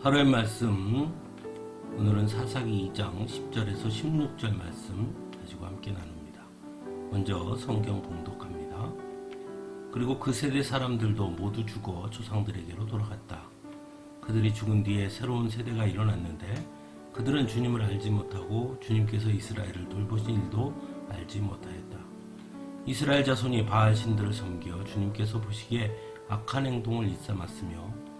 하루의 말씀, 오늘은 사사기 2장 10절에서 16절 말씀 가지고 함께 나눕니다. 먼저 성경 봉독합니다. 그리고 그 세대 사람들도 모두 죽어 조상들에게로 돌아갔다. 그들이 죽은 뒤에 새로운 세대가 일어났는데 그들은 주님을 알지 못하고 주님께서 이스라엘을 돌보신 일도 알지 못하였다. 이스라엘 자손이 바알 신들을 섬겨 주님께서 보시기에 악한 행동을 일삼았으며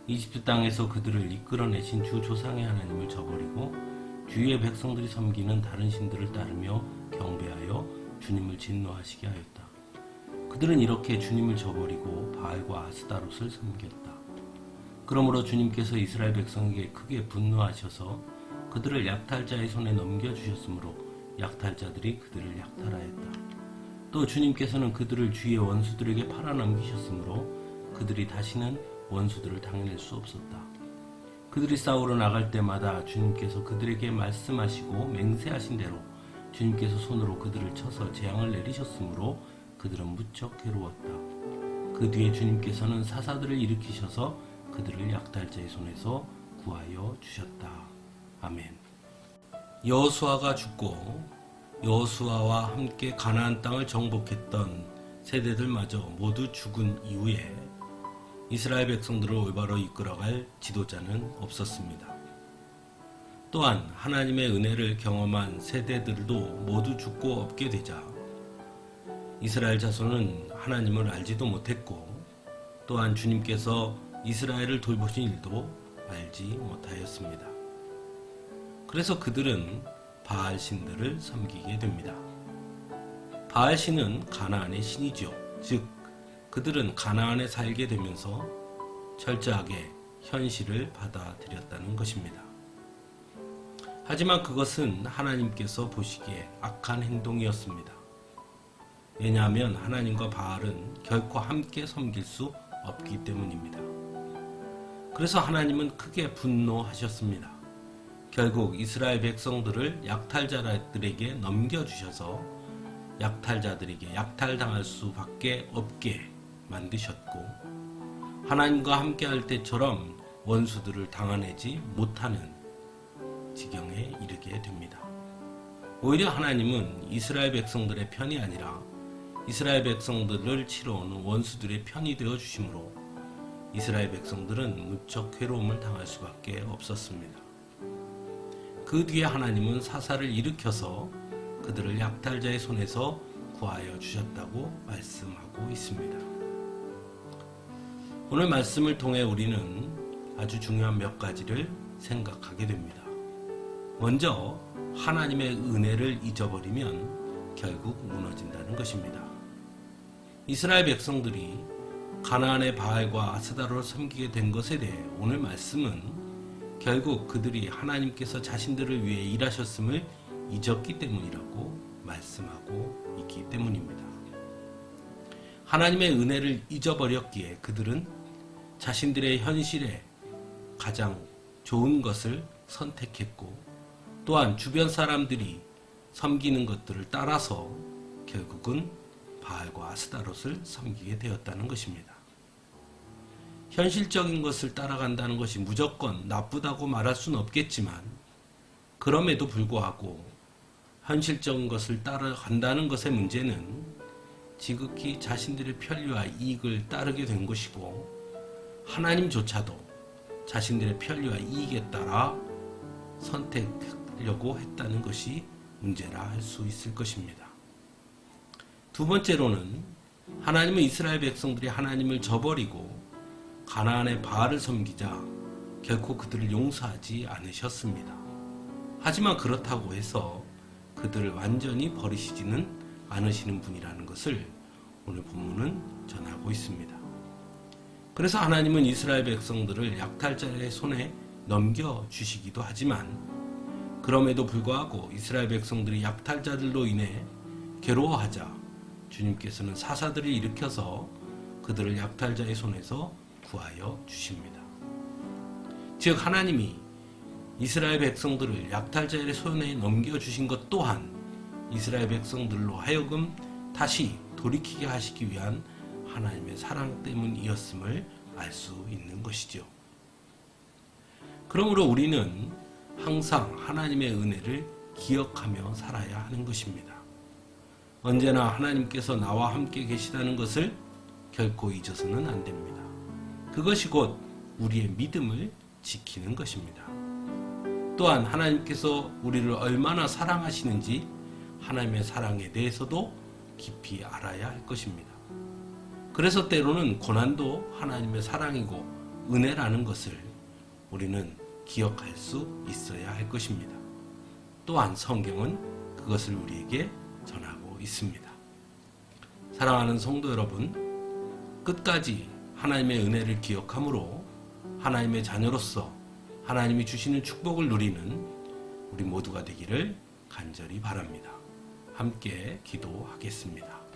이집트 땅에서 그들을 이끌어내신 주 조상의 하나님을 저버리고 주위의 백성들이 섬기는 다른 신들을 따르며 경배하여 주님을 진노하시게 하였다. 그들은 이렇게 주님을 저버리고 바알과 아스타롯을 섬겼다. 그러므로 주님께서 이스라엘 백성에게 크게 분노하셔서 그들을 약탈자의 손에 넘겨주셨으므로 약탈자들이 그들을 약탈하였다. 또 주님께서는 그들을 주위의 원수들에게 팔아넘기셨으므로 그들이 다시는 원수들을 당해낼 수 없었다. 그들이 싸우러 나갈 때마다 주님께서 그들에게 말씀하시고 맹세하신 대로 주님께서 손으로 그들을 쳐서 재앙을 내리셨으므로 그들은 무척 괴로웠다. 그 뒤에 주님께서는 사사들을 일으키셔서 그들을 약탈자의 손에서 구하여 주셨다. 아멘. 여호수아가 죽고 여호수아와 함께 가나안 땅을 정복했던 세대들마저 모두 죽은 이후에 이스라엘 백성들을 올바로 이끌어갈 지도자는 없었습니다. 또한 하나님의 은혜를 경험한 세대들도 모두 죽고 없게 되자 이스라엘 자손은 하나님을 알지도 못했고 또한 주님께서 이스라엘을 돌보신 일도 알지 못하였습니다. 그래서 그들은 바알 신들을 섬기게 됩니다. 바알 신은 가나안의 신이죠. 즉 그들은 가나안에 살게 되면서 철저하게 현실을 받아들였다는 것입니다. 하지만 그것은 하나님께서 보시기에 악한 행동이었습니다. 왜냐하면 하나님과 바알은 결코 함께 섬길 수 없기 때문입니다. 그래서 하나님은 크게 분노하셨습니다. 결국 이스라엘 백성들을 약탈자들에게 넘겨주셔서 약탈자들에게 약탈당할 수밖에 없게 만드셨고 하나님과 함께할 때처럼 원수들을 당해내지 못하는 지경에 이르게 됩니다. 오히려 하나님은 이스라엘 백성들의 편이 아니라 이스라엘 백성들을 치러오는 원수들의 편이 되어 주심으로 이스라엘 백성들은 무척 괴로움을 당할 수밖에 없었습니다. 그 뒤에 하나님은 사사를 일으켜서 그들을 약탈자의 손에서 구하여 주셨다고 말씀하고 있습니다. 오늘 말씀을 통해 우리는 아주 중요한 몇 가지를 생각하게 됩니다. 먼저 하나님의 은혜를 잊어버리면 결국 무너진다는 것입니다. 이스라엘 백성들이 가나안의 바알과 아스다로를 섬기게 된 것에 대해 오늘 말씀은 결국 그들이 하나님께서 자신들을 위해 일하셨음을 잊었기 때문이라고 말씀하고 있기 때문입니다. 하나님의 은혜를 잊어버렸기에 그들은 자신들의 현실에 가장 좋은 것을 선택했고 또한 주변 사람들이 섬기는 것들을 따라서 결국은 바알과 아스타롯을 섬기게 되었다는 것입니다. 현실적인 것을 따라간다는 것이 무조건 나쁘다고 말할 수는 없겠지만 그럼에도 불구하고 현실적인 것을 따라간다는 것의 문제는 지극히 자신들의 편리와 이익을 따르게 된 것이고 하나님조차도 자신들의 편리와 이익에 따라 선택하려고 했다는 것이 문제라 할 수 있을 것입니다. 두 번째로는 하나님은 이스라엘 백성들이 하나님을 저버리고 가나안의 바알을 섬기자 결코 그들을 용서하지 않으셨습니다. 하지만 그렇다고 해서 그들을 완전히 버리시지는 않으시는 분이라는 것을 오늘 본문은 전하고 있습니다. 그래서 하나님은 이스라엘 백성들을 약탈자의 손에 넘겨주시기도 하지만 그럼에도 불구하고 이스라엘 백성들이 약탈자들로 인해 괴로워하자 주님께서는 사사들을 일으켜서 그들을 약탈자의 손에서 구하여 주십니다. 즉 하나님이 이스라엘 백성들을 약탈자의 손에 넘겨주신 것 또한 이스라엘 백성들로 하여금 다시 돌이키게 하시기 위한 하나님의 사랑 때문이었음을 알 수 있는 것이죠. 그러므로 우리는 항상 하나님의 은혜를 기억하며 살아야 하는 것입니다. 언제나 하나님께서 나와 함께 계시다는 것을 결코 잊어서는 안 됩니다. 그것이 곧 우리의 믿음을 지키는 것입니다. 또한 하나님께서 우리를 얼마나 사랑하시는지 하나님의 사랑에 대해서도 깊이 알아야 할 것입니다. 그래서 때로는 고난도 하나님의 사랑이고 은혜라는 것을 우리는 기억할 수 있어야 할 것입니다. 또한 성경은 그것을 우리에게 전하고 있습니다. 사랑하는 성도 여러분, 끝까지 하나님의 은혜를 기억함으로 하나님의 자녀로서 하나님이 주시는 축복을 누리는 우리 모두가 되기를 간절히 바랍니다. 함께 기도하겠습니다.